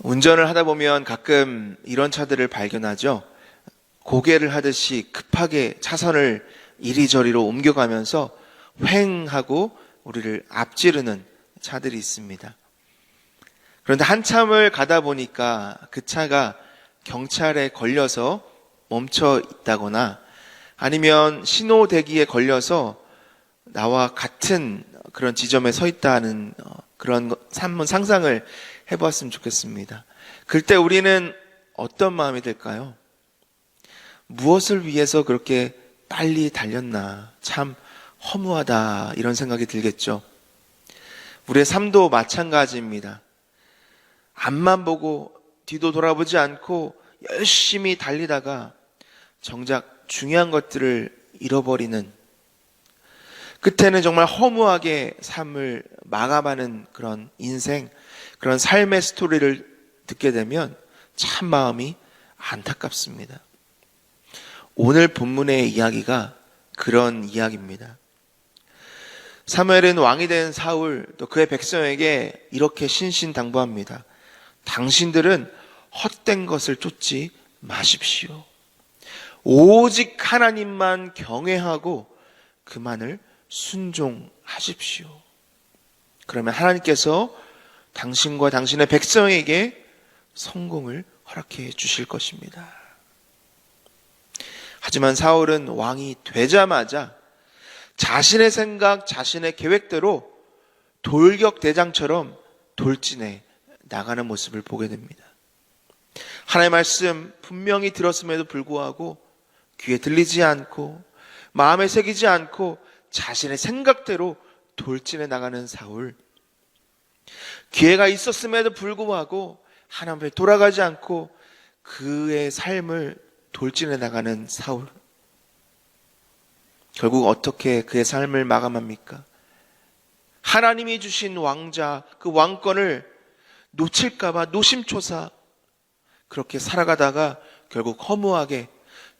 운전을 하다 보면 가끔 이런 차들을 발견하죠. 고개를 하듯이 급하게 차선을 이리저리로 옮겨가면서 휑하고 우리를 앞지르는 차들이 있습니다. 그런데 한참을 가다 보니까 그 차가 경찰에 걸려서 멈춰 있다거나 아니면 신호 대기에 걸려서 나와 같은 그런 지점에 서 있다는 그런 한번 상상을 해보았으면 좋겠습니다. 그때 우리는 어떤 마음이 들까요? 무엇을 위해서 그렇게 빨리 달렸나, 참 허무하다, 이런 생각이 들겠죠. 우리의 삶도 마찬가지입니다. 앞만 보고 뒤도 돌아보지 않고 열심히 달리다가 정작 중요한 것들을 잃어버리는, 끝에는 정말 허무하게 삶을 마감하는 그런 인생, 그런 삶의 스토리를 듣게 되면 참 마음이 안타깝습니다. 오늘 본문의 이야기가 그런 이야기입니다. 사무엘은 왕이 된 사울 또 그의 백성에게 이렇게 신신당부합니다. 당신들은 헛된 것을 쫓지 마십시오. 오직 하나님만 경외하고 그만을 순종하십시오. 그러면 하나님께서 당신과 당신의 백성에게 성공을 허락해 주실 것입니다. 하지만 사울은 왕이 되자마자 자신의 생각, 자신의 계획대로 돌격대장처럼 돌진해 나가는 모습을 보게 됩니다. 하나님의 말씀 분명히 들었음에도 불구하고 귀에 들리지 않고 마음에 새기지 않고 자신의 생각대로 돌진해 나가는 사울. 기회가 있었음에도 불구하고 하나님 앞에 돌아가지 않고 그의 삶을 돌진해 나가는 사울. 결국 어떻게 그의 삶을 마감합니까? 하나님이 주신 왕자, 그 왕권을 놓칠까봐 노심초사 그렇게 살아가다가 결국 허무하게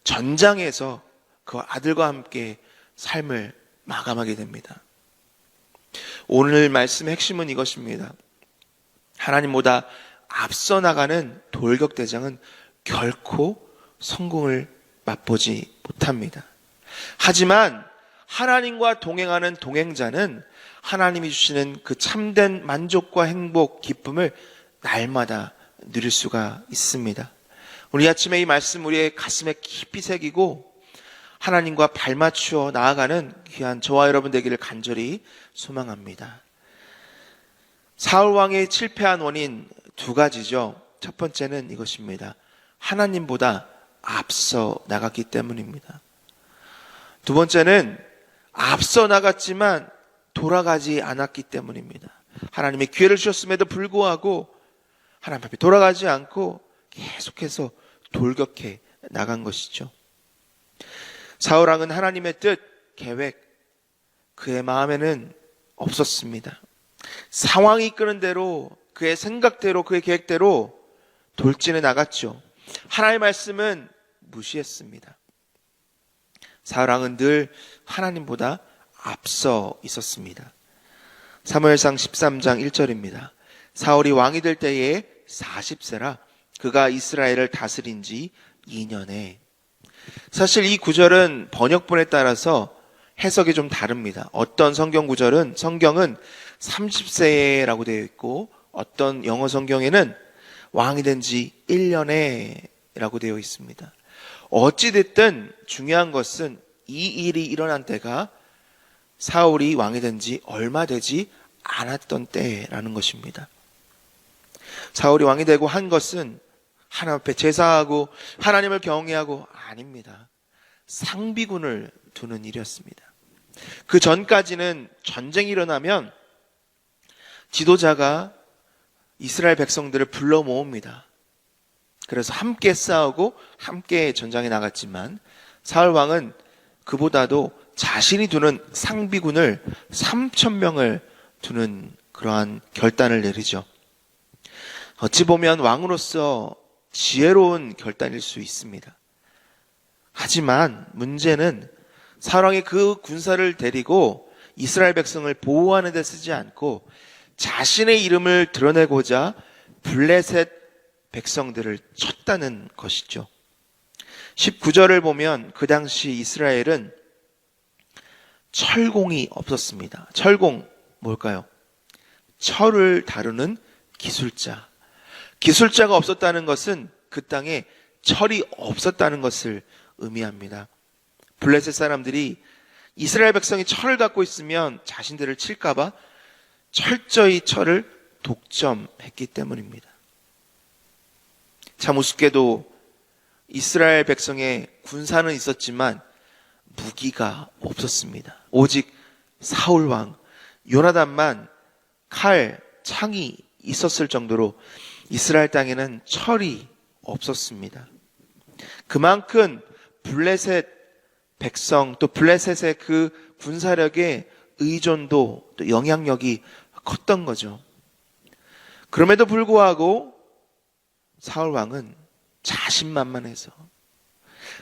전장에서 그 아들과 함께 삶을 마감하게 됩니다. 오늘 말씀의 핵심은 이것입니다. 하나님보다 앞서 나가는 돌격대장은 결코 성공을 맛보지 못합니다. 하지만 하나님과 동행하는 동행자는 하나님이 주시는 그 참된 만족과 행복, 기쁨을 날마다 누릴 수가 있습니다. 우리 아침에 이 말씀 우리의 가슴에 깊이 새기고 하나님과 발맞추어 나아가는 귀한 저와 여러분 되기를 간절히 소망합니다. 사울 왕의 실패한 원인 두 가지죠. 첫 번째는 이것입니다. 하나님보다 앞서 나갔기 때문입니다. 두 번째는 앞서 나갔지만 돌아가지 않았기 때문입니다. 하나님의 기회를 주셨음에도 불구하고 하나님 앞에 돌아가지 않고 계속해서 돌격해 나간 것이죠. 사울 왕은 하나님의 뜻, 계획, 그의 마음에는 없었습니다. 상황이 이끄는 대로, 그의 생각대로, 그의 계획대로 돌진해 나갔죠. 하나님의 말씀은 무시했습니다. 사울 왕은 늘 하나님보다 앞서 있었습니다. 사무엘상 13장 1절입니다. 사울이 왕이 될 때에 40세라 그가 이스라엘을 다스린 지 2년에. 사실 이 구절은 번역본에 따라서 해석이 좀 다릅니다. 어떤 성경은 30세라고 되어 있고 어떤 영어 성경에는 왕이 된 지 1년에 라고 되어 있습니다. 어찌됐든 중요한 것은 이 일이 일어난 때가 사울이 왕이 된 지 얼마 되지 않았던 때라는 것입니다. 사울이 왕이 되고 한 것은 하나님 앞에 제사하고 하나님을 경외하고 아닙니다. 상비군을 두는 일이었습니다. 그 전까지는 전쟁이 일어나면 지도자가 이스라엘 백성들을 불러 모읍니다. 그래서 함께 싸우고 함께 전장에 나갔지만 사울 왕은 그보다도 자신이 두는 상비군을 3,000명을 두는 그러한 결단을 내리죠. 어찌 보면 왕으로서 지혜로운 결단일 수 있습니다. 하지만 문제는 사울 왕이 그 군사를 데리고 이스라엘 백성을 보호하는 데 쓰지 않고 자신의 이름을 드러내고자 블레셋 백성들을 쳤다는 것이죠. 19절을 보면 그 당시 이스라엘은 철공이 없었습니다. 철공 뭘까요? 철을 다루는 기술자. 기술자가 없었다는 것은 그 땅에 철이 없었다는 것을 의미합니다. 블레셋 사람들이 이스라엘 백성이 철을 갖고 있으면 자신들을 칠까봐 철저히 철을 독점했기 때문입니다. 참 우습게도 이스라엘 백성의 군사는 있었지만 무기가 없었습니다. 오직 사울왕 요나단만 칼, 창이 있었을 정도로 이스라엘 땅에는 철이 없었습니다. 그만큼 블레셋 백성 또 블레셋의 그 군사력의 의존도 또 영향력이 컸던 거죠. 그럼에도 불구하고 사울 왕은 자신만만해서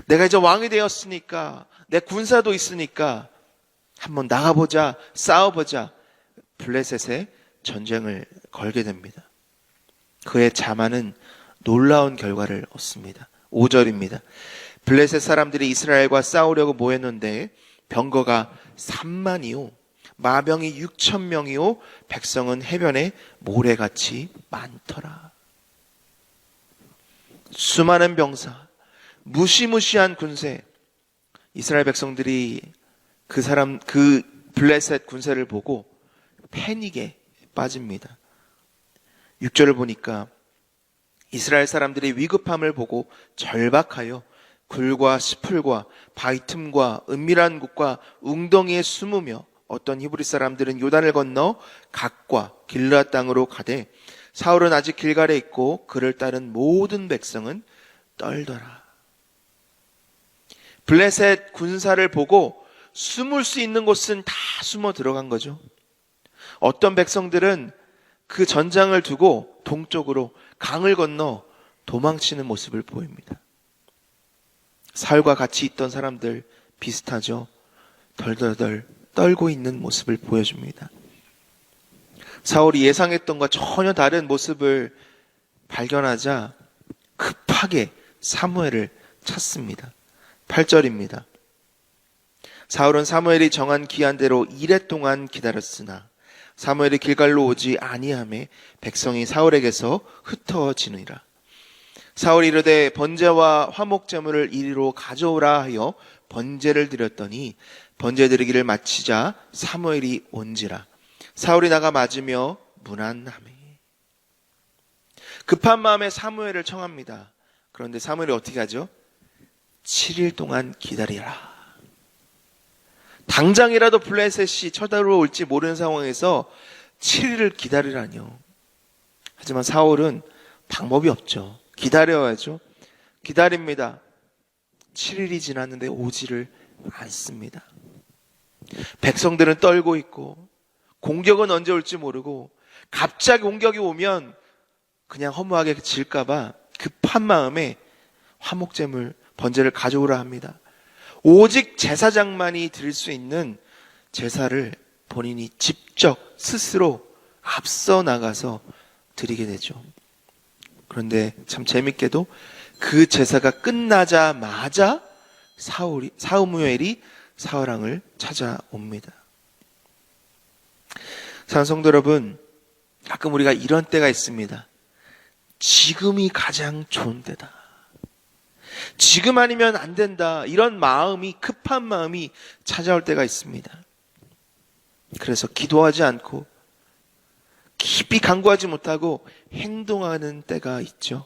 내가 이제 왕이 되었으니까 내 군사도 있으니까 한번 나가보자, 싸워보자. 블레셋에 전쟁을 걸게 됩니다. 그의 자만은 놀라운 결과를 얻습니다. 5절입니다. 블레셋 사람들이 이스라엘과 싸우려고 모였는데 병거가 3만이요 마병이 6,000명이요 백성은 해변에 모래같이 많더라. 수많은 병사, 무시무시한 군세. 이스라엘 백성들이 그 블레셋 군세를 보고 패닉에 빠집니다. 6절을 보니까 이스라엘 사람들이 위급함을 보고 절박하여 굴과 시풀과 바위 틈과 은밀한 곳과 웅덩이에 숨으며 어떤 히브리 사람들은 요단을 건너 갓과 길르앗 땅으로 가되 사울은 아직 길갈에 있고 그를 따른 모든 백성은 떨더라. 블레셋 군사를 보고 숨을 수 있는 곳은 다 숨어 들어간 거죠. 어떤 백성들은 그 전장을 두고 동쪽으로 강을 건너 도망치는 모습을 보입니다. 사울과 같이 있던 사람들 비슷하죠. 덜덜덜 떨고 있는 모습을 보여줍니다. 사울이 예상했던 것과 전혀 다른 모습을 발견하자 급하게 사무엘을 찾습니다. 8절입니다. 사울은 사무엘이 정한 기한대로 이레 동안 기다렸으나 사무엘이 길갈로 오지 아니하매 백성이 사울에게서 흩어지느니라. 사울이 이르되 번제와 화목제물을 이리로 가져오라 하여 번제를 드렸더니 번제 드리기를 마치자 사무엘이 온지라. 사울이 나가 맞으며 무난하매. 급한 마음에 사무엘을 청합니다. 그런데 사무엘이 어떻게 하죠? 7일 동안 기다리라. 당장이라도 블레셋이 쳐들어올지 모르는 상황에서 7일을 기다리라뇨. 하지만 사울은 방법이 없죠. 기다려야죠. 기다립니다. 7일이 지났는데 오지를 않습니다. 백성들은 떨고 있고 공격은 언제 올지 모르고 갑자기 공격이 오면 그냥 허무하게 질까봐 급한 마음에 화목제물 번제를 가져오라 합니다. 오직 제사장만이 드릴 수 있는 제사를 본인이 직접 스스로 앞서 나가서 드리게 되죠. 그런데 참 재밌게도 그 제사가 끝나자마자 사무엘이 사울왕을 찾아옵니다. 사랑하는 성도 여러분, 가끔 우리가 이런 때가 있습니다. 지금이 가장 좋은 때다. 지금 아니면 안 된다. 이런 마음이, 급한 마음이 찾아올 때가 있습니다. 그래서 기도하지 않고 깊이 간구하지 못하고 행동하는 때가 있죠.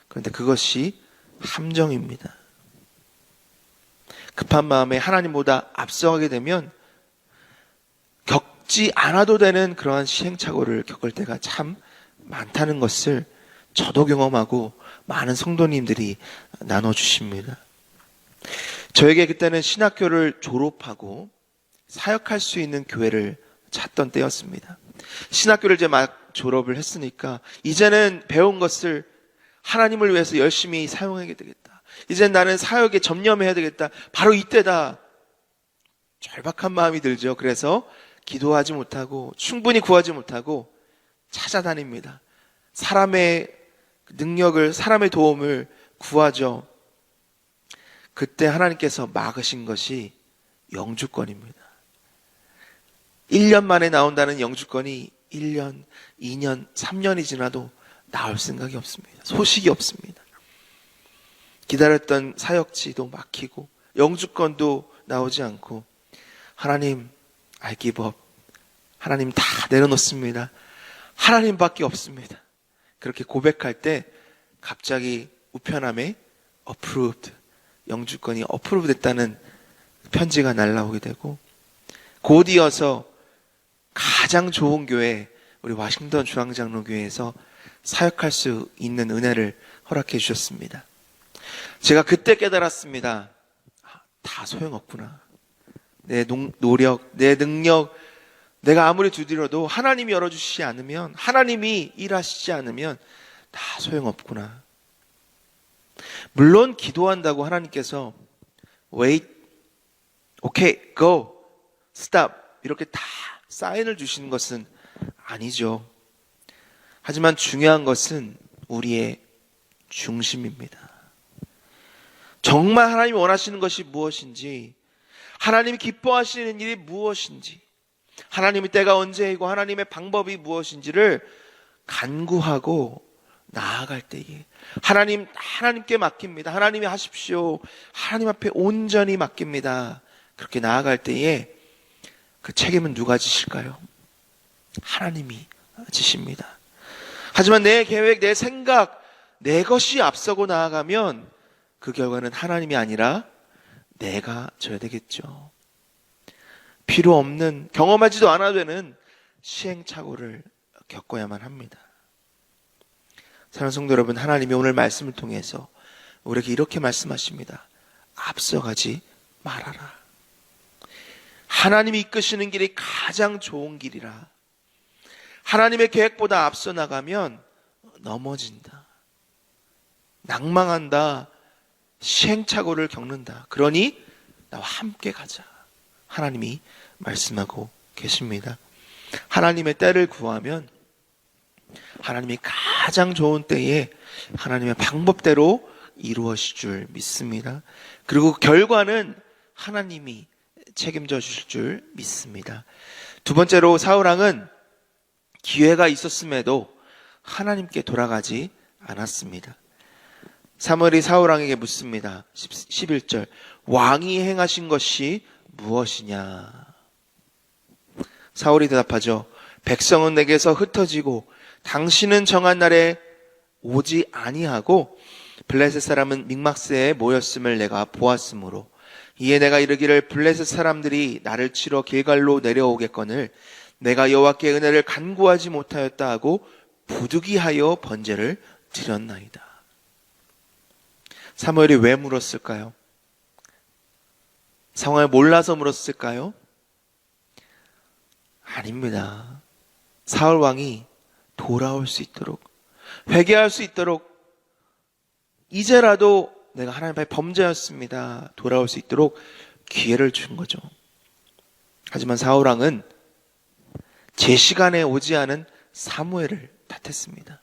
그런데 그것이 함정입니다. 급한 마음에 하나님보다 앞서가게 되면 겪지 않아도 되는 그러한 시행착오를 겪을 때가 참 많다는 것을 저도 경험하고 많은 성도님들이 나눠주십니다. 저에게 그때는 신학교를 졸업하고 사역할 수 있는 교회를 찾던 때였습니다. 신학교를 이제 막 졸업을 했으니까 이제는 배운 것을 하나님을 위해서 열심히 사용해야 되겠다. 이제 나는 사역에 전념해야 되겠다. 바로 이때다. 절박한 마음이 들죠. 그래서 기도하지 못하고 충분히 구하지 못하고 찾아다닙니다. 사람의 능력을, 사람의 도움을 구하죠. 그때 하나님께서 막으신 것이 영주권입니다. 1년 만에 나온다는 영주권이 1년, 2년, 3년이 지나도 나올 생각이 없습니다. 소식이 없습니다. 기다렸던 사역지도 막히고 영주권도 나오지 않고 하나님, I give up. 하나님 다 내려놓습니다. 하나님밖에 없습니다. 그렇게 고백할 때 갑자기 우편함에 approved, 영주권이 approved 됐다는 편지가 날라오게 되고 곧 이어서 가장 좋은 교회, 우리 워싱턴 중앙장로교회에서 사역할 수 있는 은혜를 허락해 주셨습니다. 제가 그때 깨달았습니다. 다 소용없구나. 내 노력, 내 능력, 내가 아무리 두드려도 하나님이 열어주시지 않으면, 하나님이 일하시지 않으면 다 소용없구나. 물론 기도한다고 하나님께서 wait, okay, go, stop 이렇게 다 사인을 주시는 것은 아니죠. 하지만 중요한 것은 우리의 중심입니다. 정말 하나님이 원하시는 것이 무엇인지, 하나님이 기뻐하시는 일이 무엇인지, 하나님의 때가 언제이고 하나님의 방법이 무엇인지를 간구하고 나아갈 때에 하나님께 맡깁니다. 하나님이 하십시오. 하나님 앞에 온전히 맡깁니다. 그렇게 나아갈 때에 그 책임은 누가 지실까요? 하나님이 지십니다. 하지만 내 계획, 내 생각, 내 것이 앞서고 나아가면 그 결과는 하나님이 아니라 내가 져야 되겠죠. 필요 없는, 경험하지도 않아도 되는 시행착오를 겪어야만 합니다. 사랑하는 성도 여러분, 하나님이 오늘 말씀을 통해서 우리에게 이렇게 말씀하십니다. 앞서가지 말아라. 하나님이 이끄시는 길이 가장 좋은 길이라. 하나님의 계획보다 앞서 나가면 넘어진다. 낭망한다. 시행착오를 겪는다. 그러니 나와 함께 가자. 하나님이 말씀하고 계십니다. 하나님의 때를 구하면 하나님이 가장 좋은 때에 하나님의 방법대로 이루어질 줄 믿습니다. 그리고 결과는 하나님이 책임져 주실 줄 믿습니다. 두 번째로 사울왕은 기회가 있었음에도 하나님께 돌아가지 않았습니다. 사무엘이 사울왕에게 묻습니다. 11절 왕이 행하신 것이 무엇이냐? 사울이 대답하죠. 백성은 내게서 흩어지고 당신은 정한 날에 오지 아니하고 블레셋 사람은 믹막스에 모였음을 내가 보았으므로 이에 내가 이르기를 블레셋 사람들이 나를 치러 길갈로 내려오겠거늘 내가 여호와께 은혜를 간구하지 못하였다 하고 부득이하여 번제를 드렸나이다. 사무엘이 왜 물었을까요? 상황을 몰라서 물었을까요? 아닙니다. 사울 왕이 돌아올 수 있도록, 회개할 수 있도록, 이제라도 내가 하나님 앞에 범죄였습니다. 돌아올 수 있도록 기회를 준 거죠. 하지만 사울 왕은 제 시간에 오지 않은 사무엘을 탓했습니다.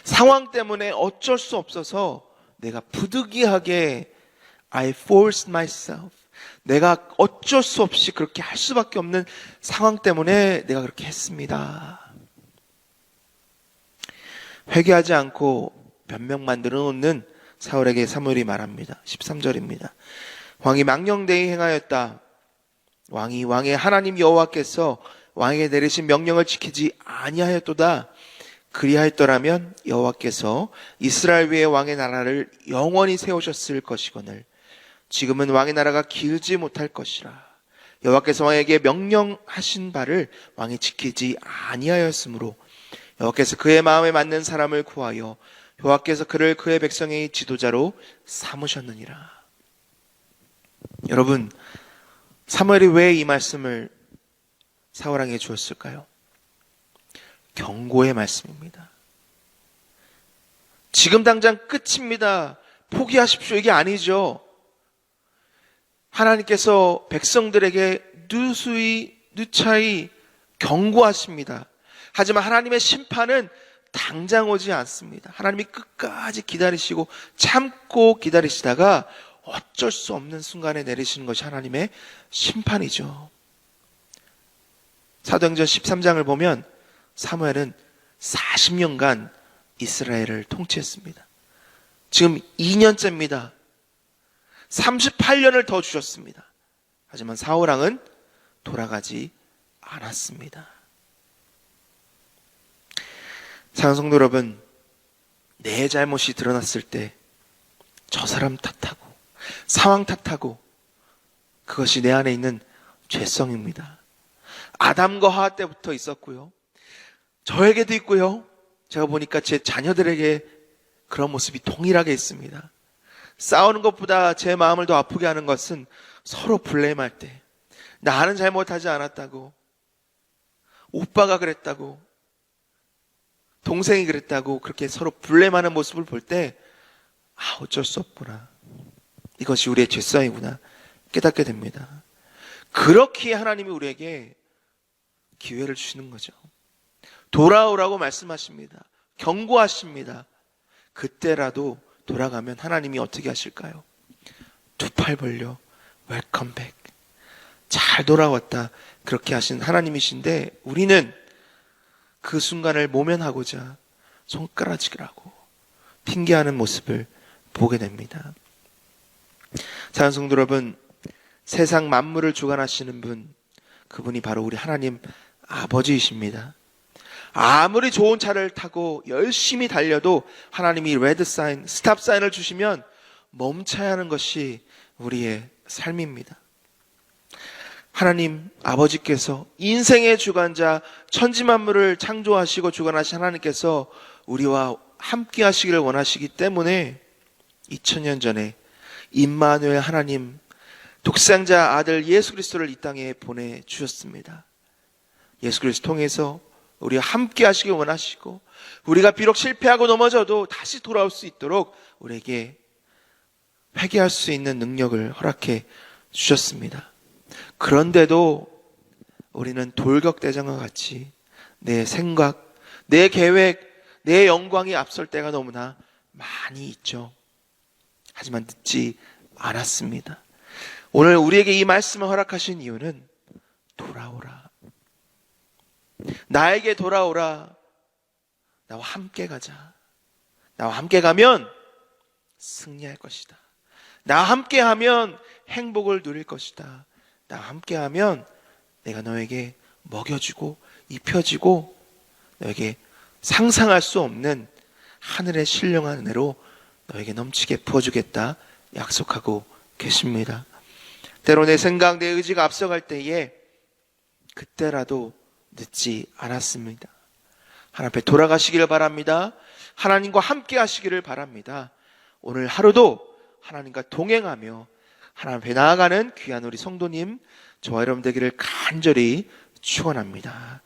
상황 때문에 어쩔 수 없어서 내가 부득이하게 I forced myself, 내가 어쩔 수 없이 그렇게 할 수밖에 없는 상황 때문에 내가 그렇게 했습니다. 회개하지 않고 변명 만들어 놓는 사울에게 사무엘이 말합니다. 13절입니다. 왕이 망령되이 행하였다. 왕의 하나님 여호와께서 왕에게 내리신 명령을 지키지 아니하였도다. 그리하였더라면 여호와께서 이스라엘 위에 왕의 나라를 영원히 세우셨을 것이거늘 지금은 왕의 나라가 길지 못할 것이라. 여호와께서 왕에게 명령하신 바를 왕이 지키지 아니하였으므로 여호와께서 그의 마음에 맞는 사람을 구하여 여호와께서 그를 그의 백성의 지도자로 삼으셨느니라. 여러분, 사무엘이 왜 이 말씀을 사울왕에게 주었을까요? 경고의 말씀입니다. 지금 당장 끝입니다. 포기하십시오. 이게 아니죠. 하나님께서 백성들에게 누차히 경고하십니다. 하지만 하나님의 심판은 당장 오지 않습니다. 하나님이 끝까지 기다리시고 참고 기다리시다가 어쩔 수 없는 순간에 내리시는 것이 하나님의 심판이죠. 사도행전 13장을 보면 사무엘은 40년간 이스라엘을 통치했습니다. 지금 2년째입니다. 38년을 더 주셨습니다. 하지만 사울왕은 돌아가지 않았습니다. 사랑하는 성도 여러분, 내 잘못이 드러났을 때 저 사람 탓하고 상황 탓하고 그것이 내 안에 있는 죄성입니다. 아담과 하와 때부터 있었고요. 저에게도 있고요. 제가 보니까 제 자녀들에게 그런 모습이 동일하게 있습니다. 싸우는 것보다 제 마음을 더 아프게 하는 것은 서로 블레임할 때 나는 잘못하지 않았다고, 오빠가 그랬다고, 동생이 그랬다고 그렇게 서로 블레임하는 모습을 볼 때 어쩔 수 없구나. 이것이 우리의 죄성이구나 깨닫게 됩니다. 그렇기에 하나님이 우리에게 기회를 주시는 거죠. 돌아오라고 말씀하십니다. 경고하십니다. 그때라도 돌아가면 하나님이 어떻게 하실까요? 두 팔 벌려 웰컴 백. 잘 돌아왔다. 그렇게 하신 하나님이신데 우리는 그 순간을 모면하고자 손가락질하고 핑계하는 모습을 보게 됩니다. 사랑하는 성도 여러분, 세상 만물을 주관하시는 분, 그분이 바로 우리 하나님 아버지이십니다. 아무리 좋은 차를 타고 열심히 달려도 하나님이 레드 사인, 스탑 사인을 주시면 멈춰야 하는 것이 우리의 삶입니다. 하나님 아버지께서 인생의 주관자, 천지만물을 창조하시고 주관하신 하나님께서 우리와 함께 하시기를 원하시기 때문에 2000년 전에 임마누엘 하나님, 독생자 아들 예수 그리스도를 이 땅에 보내주셨습니다. 예수 그리스도 통해서 우리와 함께 하시길 원하시고 우리가 비록 실패하고 넘어져도 다시 돌아올 수 있도록 우리에게 회개할 수 있는 능력을 허락해 주셨습니다. 그런데도 우리는 돌격대장과 같이 내 생각, 내 계획, 내 영광이 앞설 때가 너무나 많이 있죠. 하지만 늦지 않았습니다. 오늘 우리에게 이 말씀을 허락하신 이유는 돌아오라. 나에게 돌아오라. 나와 함께 가자. 나와 함께 가면 승리할 것이다. 나와 함께 하면 행복을 누릴 것이다. 나와 함께 하면 내가 너에게 먹여주고 입혀주고 너에게 상상할 수 없는 하늘의 신령한 은혜로 너에게 넘치게 부어주겠다 약속하고 계십니다. 때로 내 생각, 내 의지가 앞서갈 때에 그때라도 늦지 않았습니다. 하나님 앞에 돌아가시기를 바랍니다. 하나님과 함께 하시기를 바랍니다. 오늘 하루도 하나님과 동행하며 하나님 앞에 나아가는 귀한 우리 성도님, 저와 여러분 되기를 간절히 축원합니다.